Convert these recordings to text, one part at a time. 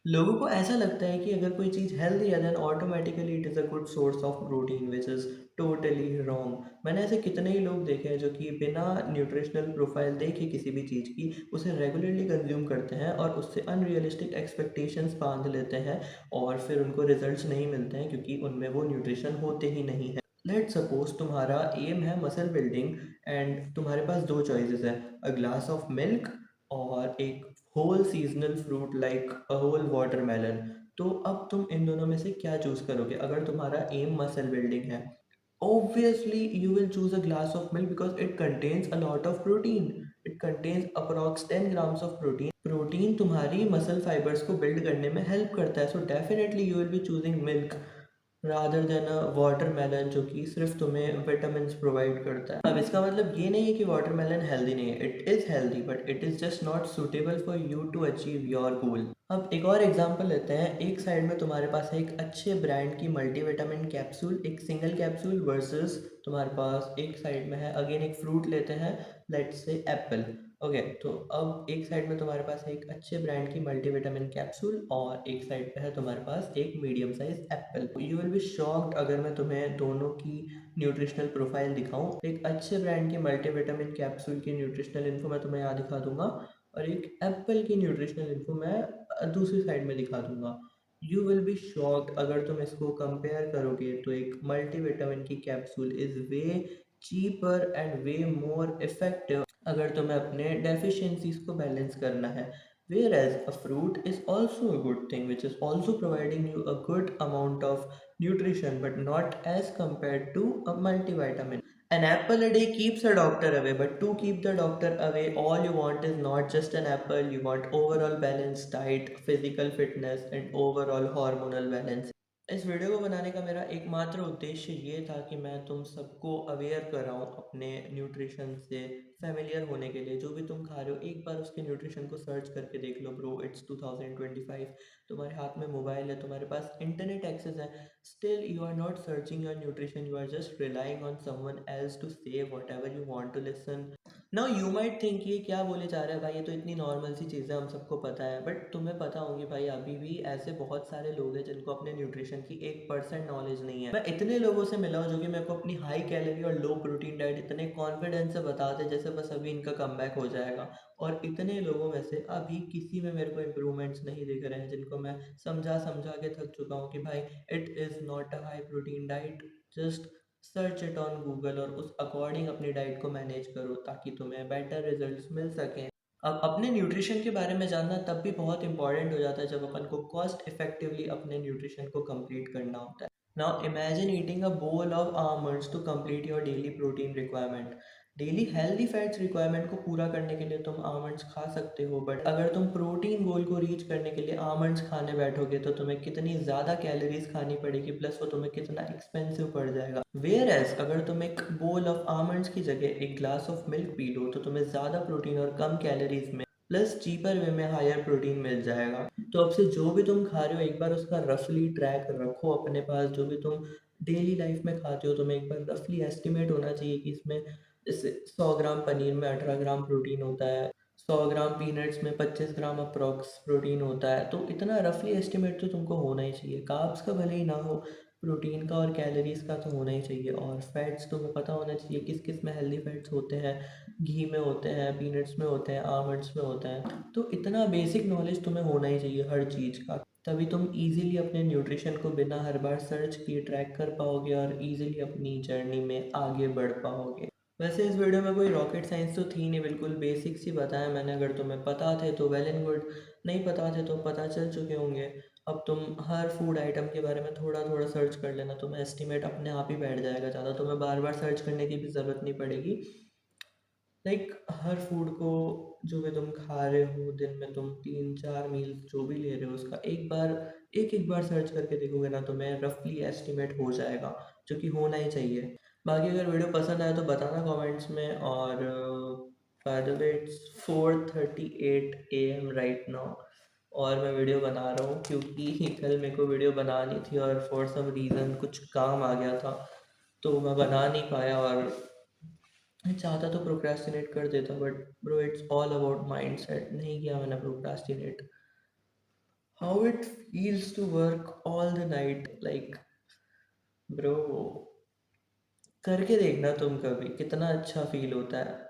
लोगों को ऐसा लगता है कि अगर कोई चीज़ हेल्दी है then automatically it is a good source of protein which is totally wrong. मैंने ऐसे कितने ही लोग देखे हैं जो कि बिना न्यूट्रिशनल प्रोफाइल देखे किसी भी चीज़ की उसे रेगुलरली कंज्यूम करते हैं और उससे अनरियलिस्टिक एक्सपेक्टेशंस बांध लेते हैं और फिर उनको रिजल्ट्स नहीं मिलते हैं क्योंकि उनमें वो न्यूट्रिशन होते ही नहीं है। लेट सपोज तुम्हारा एम है मसल बिल्डिंग एंड तुम्हारे पास दो चॉइसेस है, अ ग्लास ऑफ मिल्क और एक whole seasonal fruit like a whole watermelon. तो अब तुम इन दोनों में से क्या चूज करोगे? अगर तुम्हारा एम मसल बिल्डिंग है, obviously you will choose a glass of milk because it contains a lot of protein. It contains approx 10 grams of protein. Protein तुम्हारी मसल फाइबर्स को बिल्ड करने में हेल्प करता है, so definitely you will be choosing milk rather than a watermelon जो कि सिर्फ तुम्हें विटामिन प्रोवाइड करता है। अब इसका मतलब ये नहीं है कि वाटरमेलन हेल्दी नहीं है, it is healthy but it is just not suitable for you to achieve your goal. अब एक और एग्जांपल लेते हैं, एक साइड में तुम्हारे पास है एक अच्छे ब्रांड की मल्टीविटामिन कैप्सूल, एक सिंगल कैप्सूल वर्सेस तुम्हारे पास एक साइड में है अगेन एक फ्रूट लेते हैं, लेट्स से एप्पल। ओके, तो अब एक साइड में तुम्हारे पास है एक अच्छे ब्रांड की मल्टीविटामिन कैप्सूल और एक साइड पे है तुम्हारे पास एक medium size Apple. You will be shocked अगर मैं तुम्हें दोनों की न्यूट्रिशनल प्रोफाइल दिखाऊं। एक अच्छे ब्रांड की मल्टीविटामिन कैप्सूल की न्यूट्रिशनल इन्फो मैं तुम्हें यहाँ दिखा दूंगा और एक एप्पल की न्यूट्रिशनल इन्फो मैं दूसरी साइड में दिखा दूंगा। यू विल बी शॉक्ड अगर तुम इसको कंपेयर करोगे तो एक मल्टीविटामिन की capsule is way cheaper and way more effective अगर तुम्हें अपने डेफिशिएंसीज को बैलेंस करना है। Whereas a fruit is also a good thing, which is also providing you a good amount of nutrition, but not as compared to a multivitamin. An apple a day keeps a doctor away, but to keep the doctor away, all you want is not just an apple, you want overall balanced diet, physical fitness, and overall hormonal balance. इस video को बनाने का मेरा एकमात्र उद्देश्य ये था कि मैं तुम सबको अवेयर कराऊं अपने न्यूट्रिशन से फेमिलियर होने के लिए। जो भी तुम खा रहे हो एक बार उसके न्यूट्रिशन को सर्च करके देख लो ब्रो, इट्स 2025, तुम्हारे हाथ में मोबाइल है, तुम्हारे पास इंटरनेट एक्सेस है, still you are not searching your nutrition, you are just relying on someone else to say whatever you want to listen. Now you might think ये क्या बोले जा रहा है भाई, ये तो इतनी नॉर्मल सी चीज़ें हम सबको पता है, बट तुम्हें पता होंगी भाई अभी भी ऐसे बहुत सारे लोग हैं जिनको अपने न्यूट्रिशन की 1% नॉलेज नहीं है। मैं इतने लोगों से मिला हूँ जो कि मेरे को अपनी हाई कैलोरी और लो प्रोटीन डाइट इतने कॉन्फिडेंस से बताते जैसे बस अभी इनका कमबैक हो जाएगा, और इतने लोगों में से अभी किसी में मेरे को इम्प्रूवमेंट्स नहीं दिख रहे हैं जिनको मैं समझा समझा के थक चुका हूँ कि भाई it is not a high protein diet, just search it on Google और उस अकॉर्डिंग अपनी डाइट को मैनेज करो ताकि तुम्हें बेटर रिजल्ट्स मिल सकें। अब अपने न्यूट्रिशन के बारे में जानना तब भी बहुत इंपॉर्टेंट हो जाता है जब अपन को कॉस्ट इफेक्टिवली अपने न्यूट्रिशन को कंप्लीट करना होता है। Now imagine eating a bowl of almonds to complete your daily protein requirement. Daily healthy fats requirement को पूरा करने के लिए तुम आमंड्स खा सकते हो, बट अगर तुम प्रोटीन गोल को रीच करने के लिए आमंड्स खाने बैठोगे तो तुम्हें कितनी ज़्यादा कैलोरीज खानी पड़ेगी, प्लस वो तुम्हें कितना एक्सपेंसिव पड़ जाएगा। वेयर एज अगर तुम एक बोल ऑफ आमंड्स की जगह एक glass of milk P low तो तुम्हें ज़्यादा प्रोटीन और कम कैलोरीज में प्लस चीपर वे में हायर प्रोटीन मिल जाएगा। तो अब से जो भी तुम खा रहे हो एक बार उसका रफली ट्रैक रखो अपने पास। जो भी तुम डेली लाइफ में खाते हो तुम्हें एक बार रफली एस्टिमेट होना चाहिए कि इसमें जैसे 100 ग्राम पनीर में 18 ग्राम प्रोटीन होता है, 100 ग्राम पीनट्स में 25 ग्राम अप्रॉक्स प्रोटीन होता है, तो इतना रफली एस्टिमेट तो तुमको होना ही चाहिए। कार्ब्स का भले ही ना हो, प्रोटीन का और कैलोरीज का तो होना ही चाहिए, और फैट्स तुम्हें पता होना चाहिए किस किस में हेल्दी फैट्स होते हैं, घी में होते हैं, पीनट्स में होते हैं, आमंड्स में होते हैं। तो इतना बेसिक नॉलेज तुम्हें होना ही चाहिए हर चीज़ का, तभी तुम इजीली अपने न्यूट्रिशन को बिना हर बार सर्च किए ट्रैक कर पाओगे और इजीली अपनी जर्नी में आगे बढ़ पाओगे। वैसे इस वीडियो में कोई रॉकेट साइंस तो थी नहीं, बिल्कुल बेसिक्स ही बताया मैंने। अगर तुम्हें पता थे तो वेल एंड गुड, नहीं पता थे तो पता चल चुके होंगे। अब तुम हर फूड आइटम के बारे में थोड़ा थोड़ा सर्च कर लेना, तुम्हें एस्टिमेट अपने आप ही बैठ जाएगा, ज़्यादा तुम्हें बार बार सर्च करने की भी ज़रूरत नहीं पड़ेगी। लाइक हर फूड को जो भी तुम खा रहे हो दिन में तुम 3-4 मील जो भी ले रहे हो उसका एक एक बार सर्च करके देखोगे ना, तुम्हें रफली एस्टिमेट हो जाएगा, जो कि होना ही चाहिए। बाकी अगर वीडियो पसंद आए तो बताना कमेंट्स में। और by the way it's 4:38 AM right now और मैं वीडियो बना रहा हूँ क्योंकि कल मेरे को वीडियो बनानी थी और फॉर सम रीज़न कुछ काम आ गया था तो मैं बना नहीं पाया। और मैं चाहता तो प्रोक्रेस्टिनेट कर देता, but bro it's all about mindset, नहीं किया मैंने procrastinate. how it feels to work all the night, like bro, करके देखना तुम कभी, कितना अच्छा फील होता है।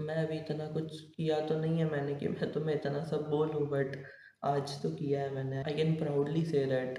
मैं अभी इतना कुछ किया तो नहीं है मैंने कि मैं तुम्हें इतना सब बोलूं, बट आज तो किया है मैंने, I can proudly say that.